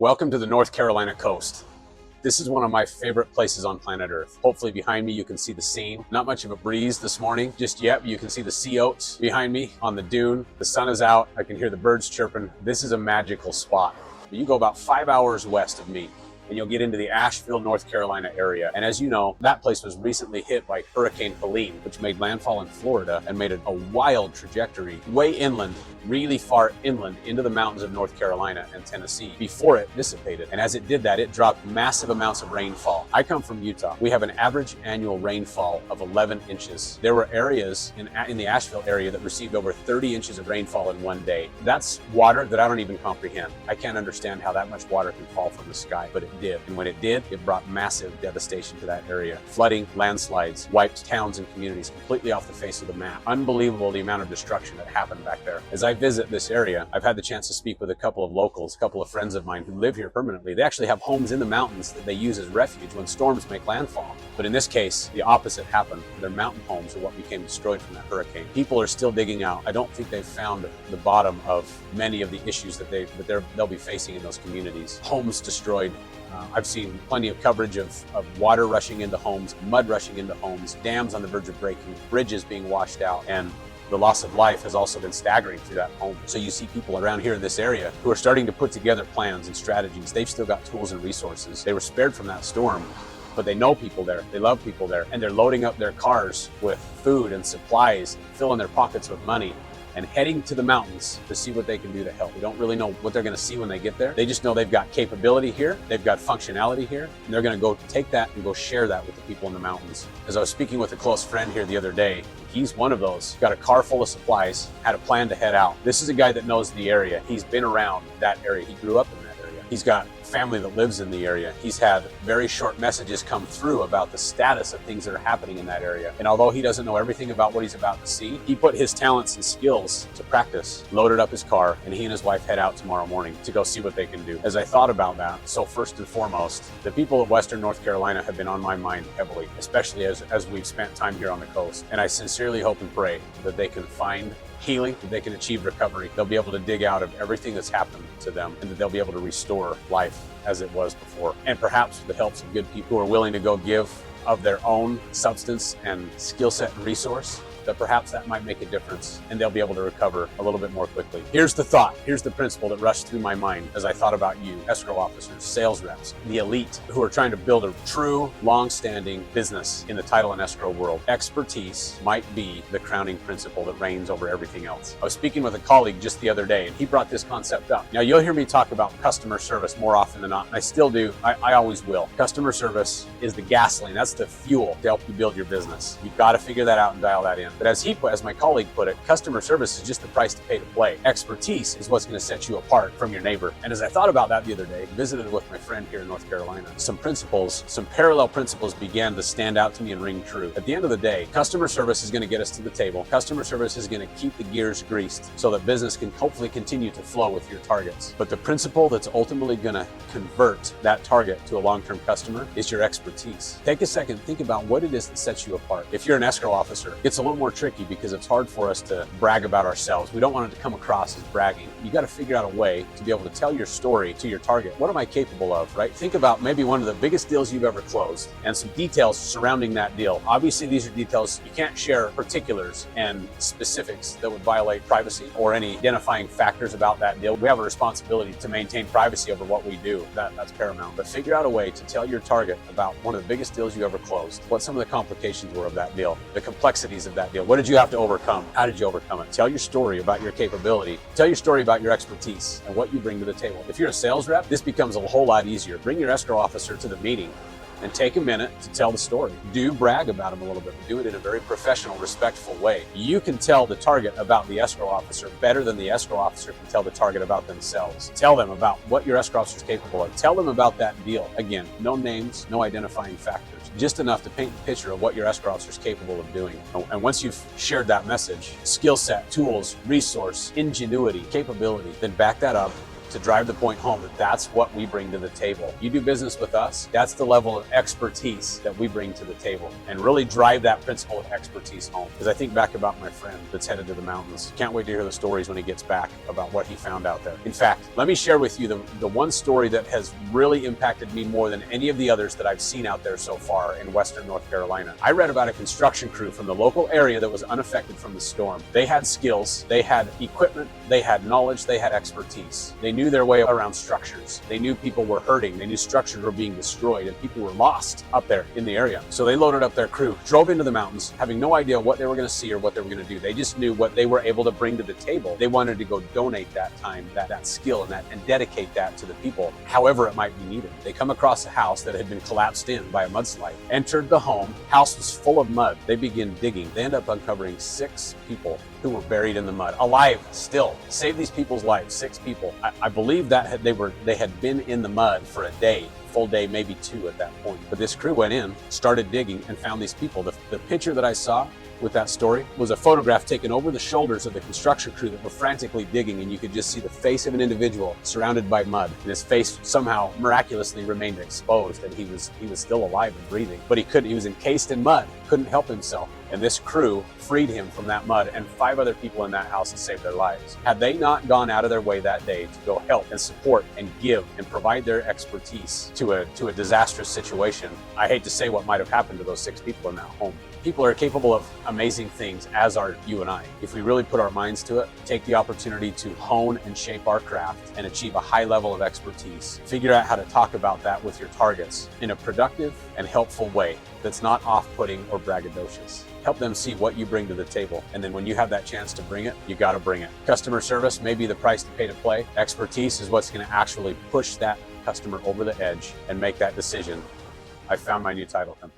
Welcome to the North Carolina coast. This is one of my favorite places on planet Earth. Hopefully behind me you can see the scene. Not much of a breeze this morning just yet, but you can see the sea oats behind me on the dune. The sun is out. I can hear the birds chirping. This is a magical spot. You go about 5 hours west of me and you'll get into the Asheville, North Carolina area. And as you know, that place was recently hit by Hurricane Helene, which made landfall in Florida and made a wild trajectory way inland, really far inland into the mountains of North Carolina and Tennessee before it dissipated. And as it did that, it dropped massive amounts of rainfall. I come from Utah. We have an average annual rainfall of 11 inches. There were areas in the Asheville area that received over 30 inches of rainfall in one day. That's water that I don't even comprehend. I can't understand how that much water can fall from the sky, but it did. And when it did, it brought massive devastation to that area. Flooding, landslides, wiped towns and communities completely off the face of the map. Unbelievable the amount of destruction that happened back there. As I visit this area, I've had the chance to speak with a couple of locals, a couple of friends of mine who live here permanently. They actually have homes in the mountains that they use as refuge when storms make landfall. But in this case, the opposite happened. Their mountain homes are what became destroyed from that hurricane. People are still digging out. I don't think they've found the bottom of many of the issues that they'll be facing in those communities. Homes destroyed. I've seen plenty of coverage of water rushing into homes, mud rushing into homes, dams on the verge of breaking, bridges being washed out, and the loss of life has also been staggering through that home. So you see people around here in this area who are starting to put together plans and strategies. They've still got tools and resources. They were spared from that storm, but they know people there, they love people there, and they're loading up their cars with food and supplies, filling their pockets with money, and heading to the mountains to see what they can do to help. We don't really know what they're gonna see when they get there. They just know they've got capability here, they've got functionality here, and they're gonna go take that and go share that with the people in the mountains. As I was speaking with a close friend here the other day, he's one of those, got a car full of supplies, had a plan to head out. This is a guy that knows the area. He's been around that area. He grew up in that area. He's got family that lives in the area. He's had very short messages come through about the status of things that are happening in that area. And although he doesn't know everything about what he's about to see, he put his talents and skills to practice, loaded up his car, and he and his wife head out tomorrow morning to go see what they can do. As I thought about that, so first and foremost, the people of Western North Carolina have been on my mind heavily, especially as we've spent time here on the coast. And I sincerely hope and pray that they can find healing, that they can achieve recovery. They'll be able to dig out of everything that's happened to them, and that they'll be able to restore life as it was before. And perhaps with the help of good people who are willing to go give of their own substance and skill set and resource, that perhaps that might make a difference and they'll be able to recover a little bit more quickly. Here's the thought, here's the principle that rushed through my mind as I thought about you, escrow officers, sales reps, the elite who are trying to build a true, long-standing business in the title and escrow world. Expertise might be the crowning principle that reigns over everything else. I was speaking with a colleague just the other day and he brought this concept up. Now you'll hear me talk about customer service more often than not, and I still do, I always will. Customer service is the gasoline, that's the fuel to help you build your business. You've got to figure that out and dial that in. But as my colleague put it, customer service is just the price to pay to play. Expertise is what's going to set you apart from your neighbor. And as I thought about that the other day, visited with my friend here in North Carolina, some parallel principles began to stand out to me and ring true. At the end of the day, customer service is going to get us to the table. Customer service is going to keep the gears greased so that business can hopefully continue to flow with your targets. But the principle that's ultimately going to convert that target to a long-term customer is your expertise. Take a second, think about what it is that sets you apart. If you're an escrow officer, it's a little more tricky because it's hard for us to brag about ourselves. We don't want it to come across as bragging. You got to figure out a way to be able to tell your story to your target. What am I capable of, right? Think about maybe one of the biggest deals you've ever closed and some details surrounding that deal. Obviously, these are details you can't share particulars and specifics that would violate privacy or any identifying factors about that deal. We have a responsibility to maintain privacy over what we do. That's paramount. But figure out a way to tell your target about one of the biggest deals you ever closed, what some of the complications were of that deal, the complexities of that deal. What did you have to overcome? How did you overcome it? Tell your story about your capability. Tell your story about your expertise and what you bring to the table. If you're a sales rep, this becomes a whole lot easier. Bring your escrow officer to the meeting and take a minute to tell the story. Do brag about him a little bit, but do it in a very professional, respectful way. You can tell the target about the escrow officer better than the escrow officer can tell the target about themselves. Tell them about what your escrow officer is capable of. Tell them about that deal. Again, no names, no identifying factors, just enough to paint the picture of what your escrow officer is capable of doing. And once you've shared that message, skill set, tools, resource, ingenuity, capability, then back that up to drive the point home that that's what we bring to the table. You do business with us, that's the level of expertise that we bring to the table, and really drive that principle of expertise home. Because I think back about my friend that's headed to the mountains. Can't wait to hear the stories when he gets back about what he found out there. In fact, let me share with you the one story that has really impacted me more than any of the others that I've seen out there so far in Western North Carolina. I read about a construction crew from the local area that was unaffected from the storm. They had skills, they had equipment, they had knowledge, they had expertise. They knew their way around structures. They knew people were hurting. They knew structures were being destroyed and people were lost up there in the area. So they loaded up their crew, drove into the mountains, having no idea what they were going to see or what they were going to do. They just knew what they were able to bring to the table. They wanted to go donate that time, that skill, and dedicate that to the people, however it might be needed. They come across a house that had been collapsed in by a mudslide, entered the home, house was full of mud. They begin digging. They end up uncovering 6 people who were buried in the mud, alive still. Save these people's lives, 6 people. I believe that they had been in the mud for a day, full day, maybe 2 at that point. But this crew went in, started digging, and found these people. The picture that I saw with that story was a photograph taken over the shoulders of the construction crew that were frantically digging, and you could just see the face of an individual surrounded by mud, and his face somehow miraculously remained exposed, and he was still alive and breathing, but he was encased in mud, couldn't help himself. And this crew freed him from that mud, and 5 other people in that house and saved their lives. Had they not gone out of their way that day to go help and support and give and provide their expertise to a disastrous situation, I hate to say what might have happened to those 6 people in that home. People are capable of amazing things, as are you and I. If we really put our minds to it, take the opportunity to hone and shape our craft and achieve a high level of expertise, figure out how to talk about that with your targets in a productive and helpful way that's not off-putting or braggadocious. Help them see what you bring to the table, and then when you have that chance to bring it, you got to bring it. Customer service may be the price to pay to play. Expertise is what's going to actually push that customer over the edge and make that decision. I found my new title company.